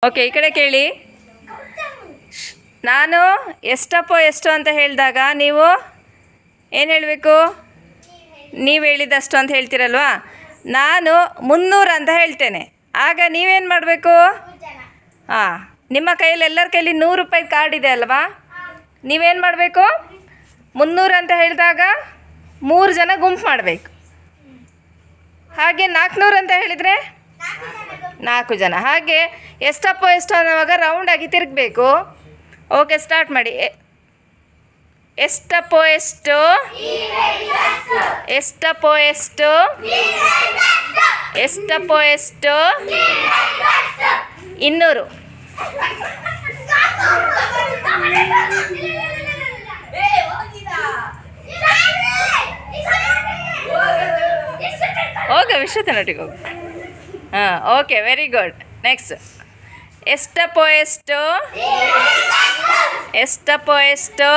Okay, ಈ ಕಡೆ ಕೇಳಿ. ನಾನು ಎಷ್ಟಪ್ಪೋ ಎಷ್ಟು ಅಂತ ಹೇಳಿದಾಗ ನೀವು ಏನು ಹೇಳಬೇಕು? ನೀವು ಹೇಳಿದಷ್ಟು ಅಂತ ಹೇಳ್ತೀರಲ್ವಾ. ನಾನು 300 ಅಂತ ಹೇಳ್ತೇನೆ. ಆಗ ನೀವೇನು ಮಾಡಬೇಕು? ಹಾಂ, ನಿಮ್ಮ ಕೈಯಲ್ಲಿ ಎಲ್ಲರ ಕೈಲಿ 100 ರೂಪಾಯಿ ಕಾರ್ಡ್ ಇದೆ ಅಲ್ವಾ? ನೀವೇನು ಮಾಡಬೇಕು? 300 ಅಂತ ಹೇಳಿದಾಗ 3 ಜನ ಗುಂಪು ಮಾಡಬೇಕು. ಹಾಗೆ 400 ಅಂತ ಹೇಳಿದರೆ 4 ಜನ. ಹಾಗೆ ಎಷ್ಟಪ್ಪೋ ಎಷ್ಟು ಅನ್ನೋವಾಗ ರೌಂಡಾಗಿ ತಿರುಗಬೇಕು. ಓಕೆ, ಸ್ಟಾರ್ಟ್ ಮಾಡಿ. ಎಷ್ಟಪ್ಪೋ ಎಷ್ಟು, ಎಷ್ಟಪ್ಪೋ ಎಷ್ಟು, ಎಷ್ಟಪ್ಪೋ ಎಷ್ಟು, 200. ಹೋಗ ವಿಶ್ವತನೊಟ್ಟಿಗೆ ಹೋಗು. ಹಾಂ, ಓಕೆ, ವೆರಿ ಗುಡ್. ನೆಕ್ಸ್ಟ್, ಎಷ್ಟಪ್ಪೋ ಎಷ್ಟು, ಎಷ್ಟಪ್ಪೋ ಎಷ್ಟು,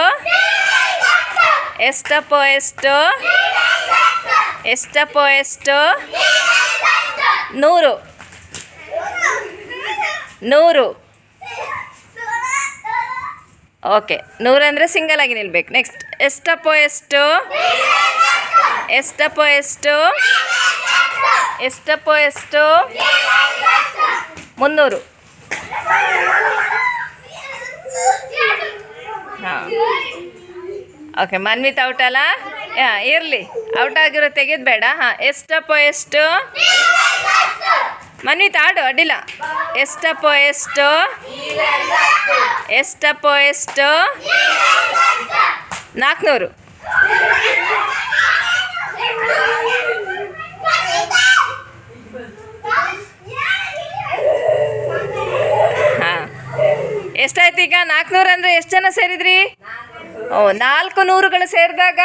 ಎಷ್ಟಪ್ಪೋ ಎಷ್ಟು, ಎಷ್ಟಪ್ಪೋ ಎಷ್ಟು, 100. 100. ಓಕೆ, 100 ಅಂದರೆ ಸಿಂಗಲ್ ಆಗಿ ನಿಲ್ಬೇಕು. ನೆಕ್ಸ್ಟ್, ಎಷ್ಟಪ್ಪೋ ಎಷ್ಟು, ಎಷ್ಟಪ್ಪೋ ಎಷ್ಟು, ಎಷ್ಟಪ್ಪೋ ಎಷ್ಟು, 300. ಹಾಂ, ಓಕೆ, ಮನ್ವಿತ್ ಔಟ್ ಅಲ್ಲ? ಹಾಂ, ಇರಲಿ, ಔಟ್ ಆಗಿರೋ ತೆಗೆದು ಬೇಡ. ಹಾಂ, ಎಷ್ಟಪ್ಪೋ ಎಷ್ಟು, ಮನ್ವಿತ್ ಆಡು, ಅಡ್ಡಿಲ್ಲ. ಎಷ್ಟಪ್ಪೋ ಎಷ್ಟು, ಎಷ್ಟಪ್ಪೋ ಎಷ್ಟು, 400. ಹಾಂ, ಎಷ್ಟಾಯ್ತು ಈಗ? 400 ಅಂದರೆ ಎಷ್ಟು ಜನ ಸೇರಿದ್ರಿ? ಓ, 4 ನೂರುಗಳು ಸೇರಿದಾಗ,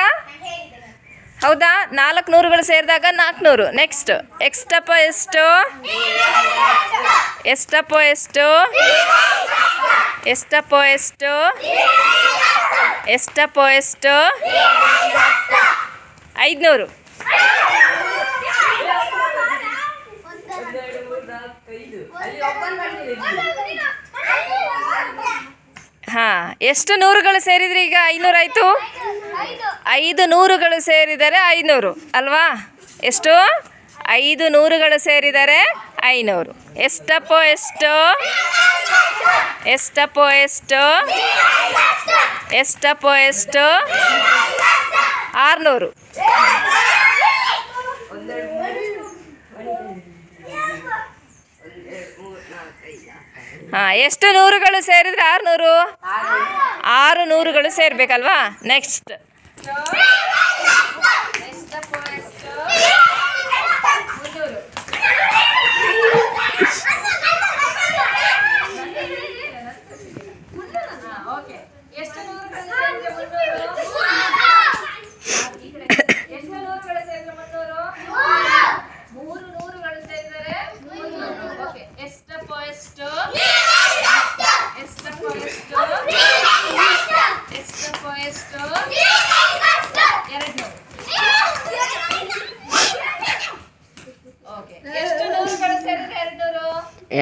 ಹೌದಾ? 4 ನೂರುಗಳು ಸೇರಿದಾಗ 400. ನೆಕ್ಸ್ಟ್, ಎಷ್ಟಪ್ಪೋ ಎಷ್ಟು, ಎಷ್ಟಪ್ಪೋ ಎಷ್ಟು, ಎಷ್ಟಪ್ಪೋ ಎಷ್ಟು, ಎಷ್ಟಪ್ಪೋ ಎಷ್ಟು, 500. ಹಾಂ, ಎಷ್ಟು ನೂರುಗಳು ಸೇರಿದ್ರಿ ಈಗ? 500 ಆಯಿತು. 5 ನೂರುಗಳು ಸೇರಿದರೆ 500 ಅಲ್ವಾ? ಎಷ್ಟು? 5 ನೂರುಗಳು ಸೇರಿದರೆ 500. ಎಷ್ಟಪ್ಪೋ ಎಷ್ಟು, ಎಷ್ಟಪ್ಪೋ ಎಷ್ಟು, ಎಷ್ಟಪ್ಪೋ ಎಷ್ಟು, 600. ಹಾಂ, ಎಷ್ಟು ನೂರುಗಳು ಸೇರಿದರೆ 600? 6 ನೂರುಗಳು ಸೇರಬೇಕಲ್ವಾ? ನೆಕ್ಸ್ಟ್,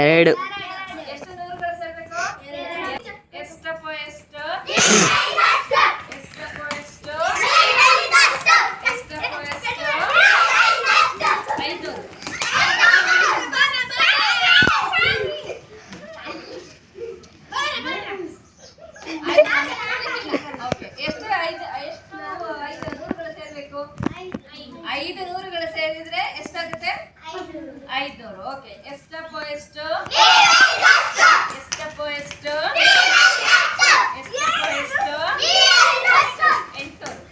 ಎರಡು. ಎಷ್ಟು ನೂರುಗಳು ಸೇರಬೇಕು? ಎಷ್ಟಪ್ಪೋ ಎಷ್ಟು, ಎಷ್ಟಪ್ಪೋ ಎಷ್ಟು, ಎಷ್ಟಪ್ಪೋ ಎಷ್ಟು, 500. ಓಕೆ, ಎಷ್ಟು? 5 ನೂರುಗಳು ಸೇರಬೇಕು. 5 ನೂರುಗಳು ಸೇರಿದ್ರೆ ಎಷ್ಟಾಗುತ್ತೆ? 500. ಓಕೆ, ಎಷ್ಟಪ್ಪೋ ಎಷ್ಟು, ಎಷ್ಟಪ್ಪೋ ಎಷ್ಟು, ಎಷ್ಟಪ್ಪೋ ಎಷ್ಟು, 800.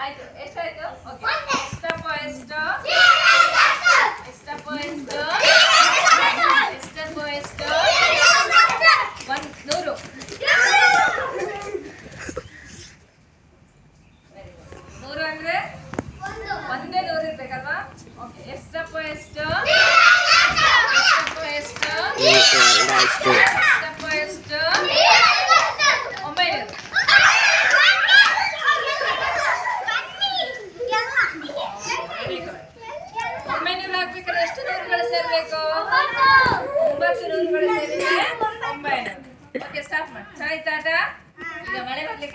ಆಯ್ತು, ಎಷ್ಟಾಯ್ತು? ಓಕೆ, ಎಷ್ಟಪ್ಪೋ ಎಷ್ಟು, ಎಷ್ಟಪ್ಪೋ ಎಷ್ಟು, ಎಷ್ಟಪ್ಪೋ ಎಷ್ಟು, 100. 100 ಅಂದರೆ ಒಂದೇ 100 ಇರ್ಬೇಕಲ್ವಾ? ಓಕೆ, ಎಷ್ಟಪ್ಪೋ ಎಷ್ಟು, ಎಷ್ಟಪ್ಪ ಎಷ್ಟು 900. ಹಾಕ್ಬೇಕಾದ್ರೆ ಎಷ್ಟು ನೂರುಗಳು ಸೇರ್ಬೇಕು? 9 ನೂರುಗಳು ಸೇರಿದ್ರೆ 900. ಓಕೆ, ಸ್ಟಾರ್ಟ್ ಮಾಡಿ. ಆಯ್ತಾಟ. ಈಗ ಮಳೆ ಬರ್ಲಿಕ್ಕೆ